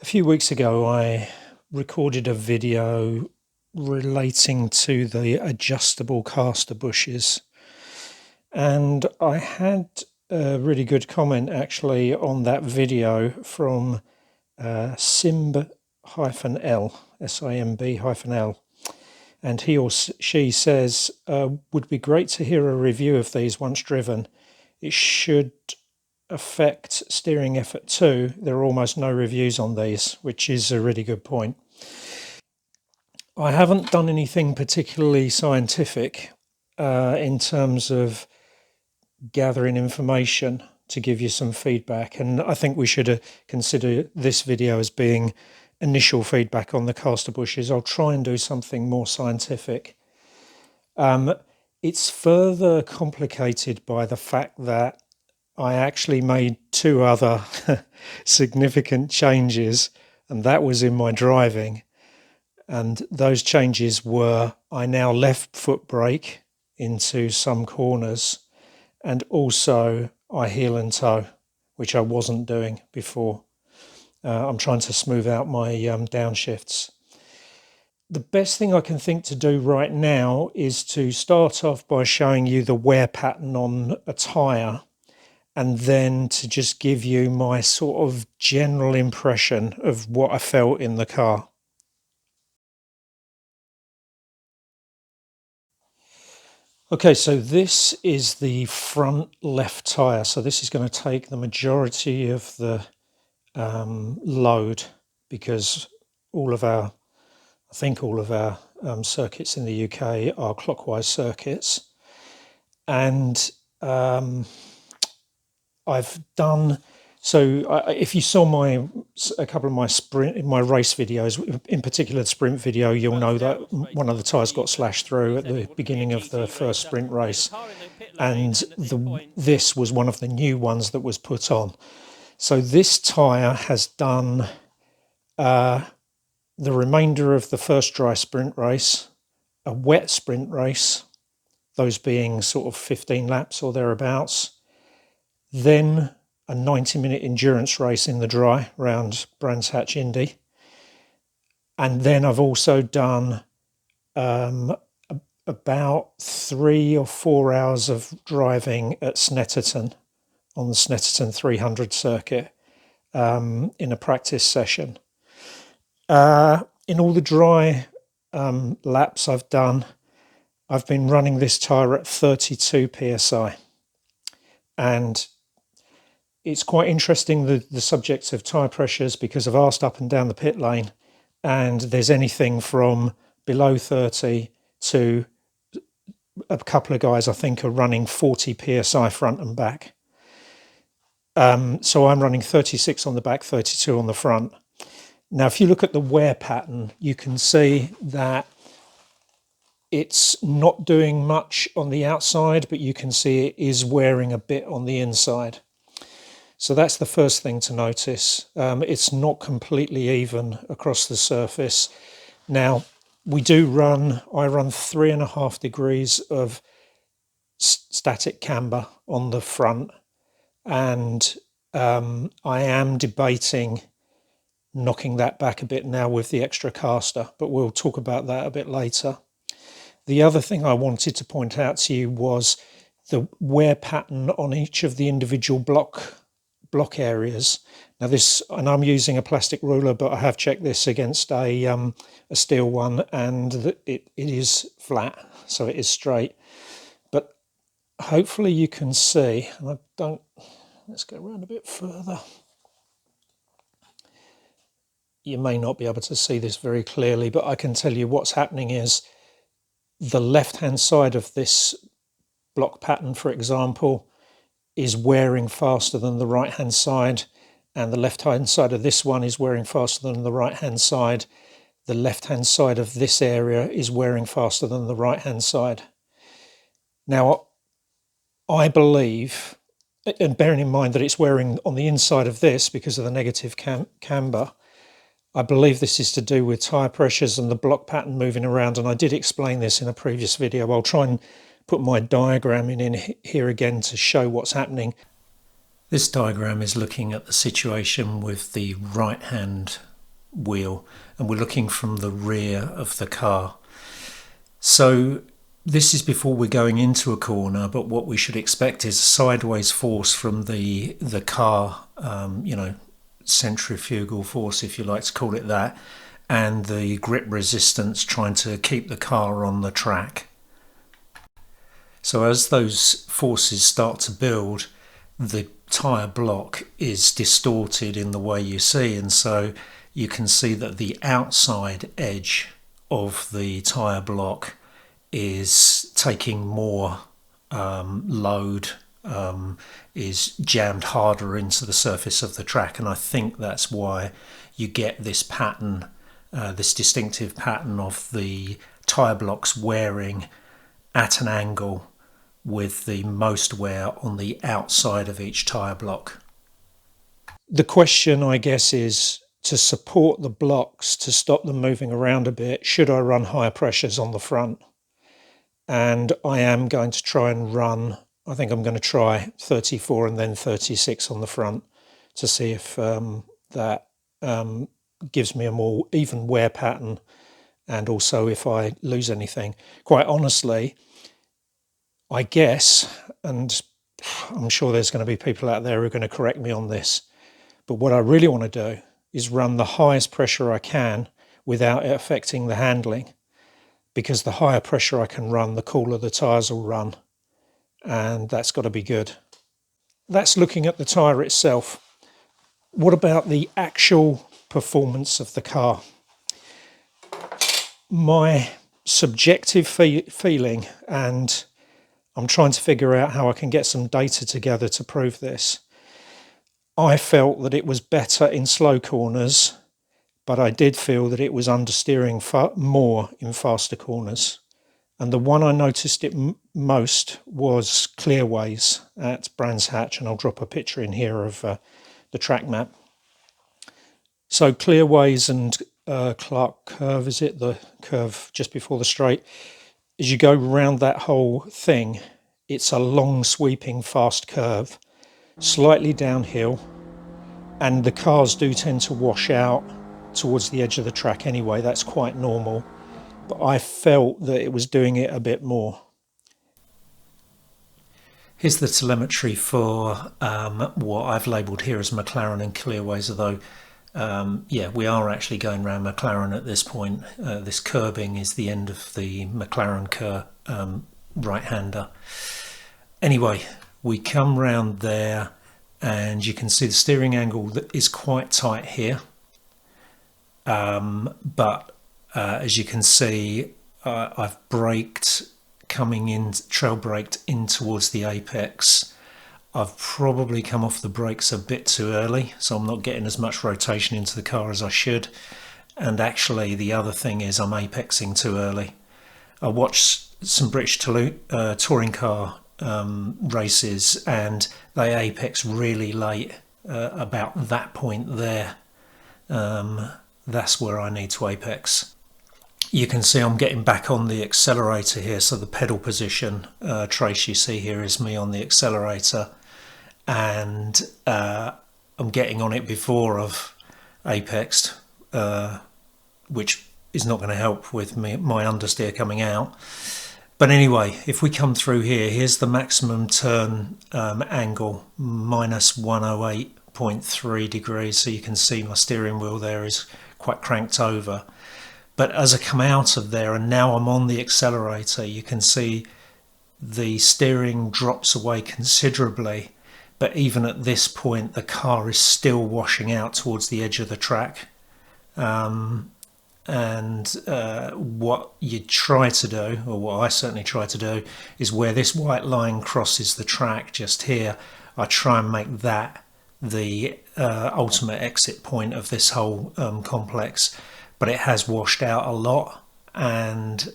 A few weeks ago, I recorded a video relating to the adjustable castor bushes, and I had a really good comment actually on that video from Simb-L, Simb-L, and he or she says, would be great to hear a review of these once driven. It should affect steering effort too. There are almost no reviews on these, which is a really good point. I haven't done anything particularly scientific in terms of gathering information to give you some feedback, and I think we should consider this video as being initial feedback on the castor bushes. I'll try and do something more scientific. It's further complicated by the fact that I actually made two other significant changes, and that was in my driving. And those changes were, I now left foot brake into some corners, and also I heel and toe, which I wasn't doing before. I'm trying to smooth out my downshifts. The best thing I can think to do right now is to start off by showing you the wear pattern on a tyre, and then to just give you my sort of general impression of what I felt in the car. Okay, so this is the front left tyre. So this is going to take the majority of the load, because I think all of our circuits in the UK are clockwise circuits. And I've done, so if you saw a couple of my race videos, in particular the sprint video, you'll know that one of the tyres got slashed through at the beginning of the first sprint race, and this was one of the new ones that was put on. So this tyre has done the remainder of the first dry sprint race, a wet sprint race, those being sort of 15 laps or thereabouts, then a 90-minute endurance race in the dry round Brands Hatch Indy. And then I've also done about 3 or 4 hours of driving at Snetterton on the Snetterton 300 circuit in a practice session. In all the dry laps I've done, I've been running this tyre at 32 psi. And it's quite interesting, the subject of tyre pressures, because I've asked up and down the pit lane, and there's anything from below 30 to a couple of guys I think are running 40 psi front and back. So I'm running 36 on the back, 32 on the front. Now, if you look at the wear pattern, you can see that it's not doing much on the outside, but you can see it is wearing a bit on the inside. So that's the first thing to notice. It's not completely even across the surface. Now, I run 3.5 degrees of static camber on the front, and I am debating knocking that back a bit now with the extra castor, but we'll talk about that a bit later. The other thing I wanted to point out to you was the wear pattern on each of the individual block areas. Now and I'm using a plastic ruler, but I have checked this against a steel one, and it is flat, so it is straight. But hopefully you can see, and let's go around a bit further. You may not be able to see this very clearly, but I can tell you what's happening is the left-hand side of this block pattern, for example, is wearing faster than the right-hand side, and the left-hand side of this one is wearing faster than the right-hand side. The left-hand side of this area is wearing faster than the right-hand side. Now, I believe, and bearing in mind that it's wearing on the inside of this because of the negative camber, I believe this is to do with tyre pressures and the block pattern moving around, and I did explain this in a previous video. I'll try and put my diagram in here again to show what's happening. This diagram is looking at the situation with the right hand wheel, and we're looking from the rear of the car. So this is before we're going into a corner, but what we should expect is a sideways force from the car, centrifugal force, if you like to call it that, and the grip resistance trying to keep the car on the track. So as those forces start to build, the tyre block is distorted in the way you see, and so you can see that the outside edge of the tyre block is taking more load, is jammed harder into the surface of the track, and I think that's why you get this pattern, this distinctive pattern of the tyre blocks wearing at an angle with the most wear on the outside of each tyre block. The question, I guess, is to support the blocks, to stop them moving around a bit, should I run higher pressures on the front? And I am going to try and run, I think I'm going to try 34 and then 36 on the front to see if that gives me a more even wear pattern, and also if I lose anything. Quite honestly, I guess, and I'm sure there's going to be people out there who are going to correct me on this, but what I really want to do is run the highest pressure I can without it affecting the handling, because the higher pressure I can run, the cooler the tyres will run, and that's got to be good. That's looking at the tyre itself. What about the actual performance of the car? My subjective feeling, and I'm trying to figure out how I can get some data together to prove this. I felt that it was better in slow corners, but I did feel that it was understeering more in faster corners. And the one I noticed it most was clearways at Brands Hatch, and I'll drop a picture in here of the track map. So clearways and Clark Curve, is it the curve just before the straight? As you go around that whole thing, it's a long sweeping fast curve, slightly downhill, and the cars do tend to wash out towards the edge of the track anyway. That's quite normal, but I felt that it was doing it a bit more. Here's the telemetry for what I've labelled here as McLaren and clearways, although we are actually going around McLaren at this point. This curbing is the end of the McLaren right-hander. Anyway, we come round there and you can see the steering angle that is quite tight here. But as you can see, I've braked coming in, trail braked in towards the apex. I've probably come off the brakes a bit too early, so I'm not getting as much rotation into the car as I should. And actually the other thing is I'm apexing too early. I watched some British touring car races, and they apex really late, about that point there. That's where I need to apex. You can see I'm getting back on the accelerator here, so the pedal position trace you see here is me on the accelerator, and I'm getting on it before I've apexed, which is not going to help with my understeer coming out. But anyway, if we come through here, here's the maximum turn angle, minus 108.3 degrees, so you can see my steering wheel there is quite cranked over. But as I come out of there and now I'm on the accelerator, you can see the steering drops away considerably, but even at this point the car is still washing out towards the edge of the track. What you try to do, or what I certainly try to do, is where this white line crosses the track just here, I try and make that the ultimate exit point of this whole complex. But it has washed out a lot, and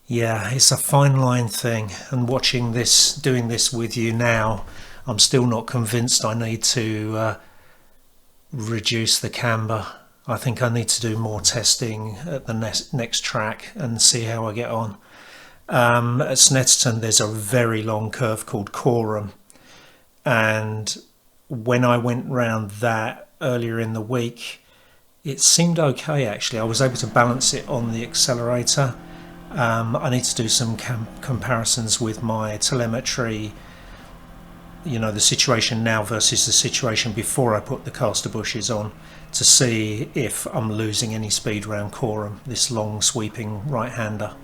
it's a fine line thing. And watching this, doing this with you now, I'm still not convinced I need to reduce the camber. I think I need to do more testing at the next track and see how I get on. At Snetterton there's a very long curve called Coram, and when I went round that, earlier in the week, it seemed okay actually. I was able to balance it on the accelerator. I need to do some comparisons with my telemetry, the situation now versus the situation before I put the caster bushes on, to see if I'm losing any speed around Coram, this long sweeping right-hander.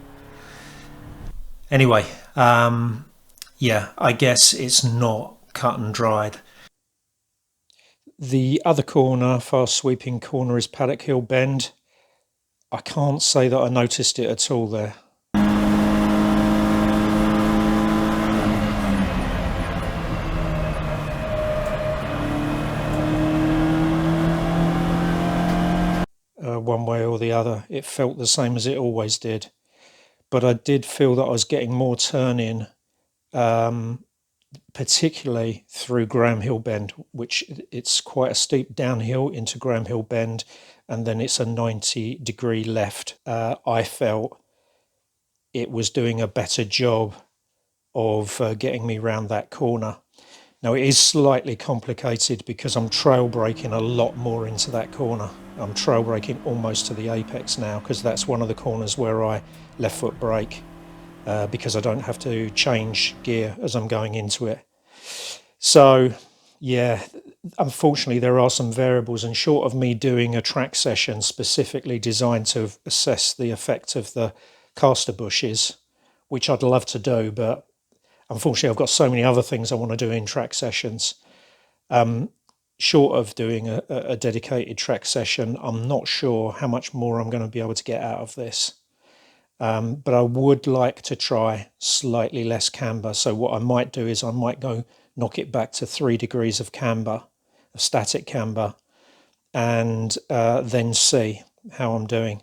Anyway, yeah, I guess it's not cut and dried. The other corner, fast sweeping corner, is Paddock Hill Bend. I can't say that I noticed it at all there. One way or the other, it felt the same as it always did. But I did feel that I was getting more turn in, particularly through Graham Hill Bend, which it's quite a steep downhill into Graham Hill Bend, and then it's a 90-degree left. I felt it was doing a better job of getting me round that corner. Now it is slightly complicated because I'm trail braking a lot more into that corner. I'm trail braking almost to the apex now, because that's one of the corners where I left foot brake, because I don't have to change gear as I'm going into it. So yeah, unfortunately there are some variables, and short of me doing a track session specifically designed to assess the effect of the caster bushes, which I'd love to do, but unfortunately I've got so many other things I want to do in track sessions. Short of doing a dedicated track session, I'm not sure how much more I'm going to be able to get out of this. But I would like to try slightly less camber. So what I might do is I might go knock it back to 3 degrees of camber, of static camber, and then see how I'm doing.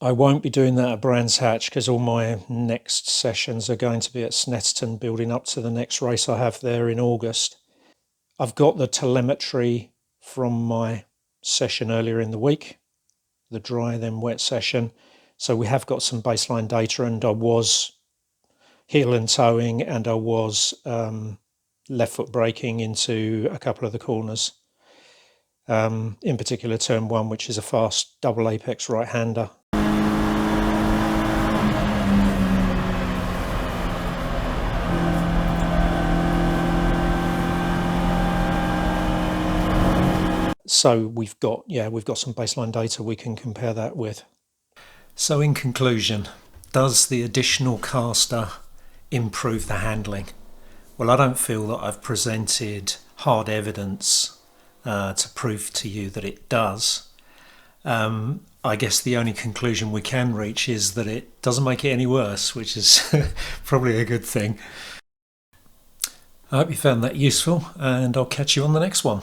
I won't be doing that at Brands Hatch because all my next sessions are going to be at Snetterton, building up to the next race I have there in August. I've got the telemetry from my session earlier in the week, the dry then wet session. So we have got some baseline data, and I was heel and toeing, and I was left foot braking into a couple of the corners. In particular turn 1, which is a fast double apex right-hander. So we've got some baseline data we can compare that with. So in conclusion, does the additional caster improve the handling? Well, I don't feel that I've presented hard evidence to prove to you that it does. I guess the only conclusion we can reach is that it doesn't make it any worse, which is probably a good thing. I hope you found that useful, and I'll catch you on the next one.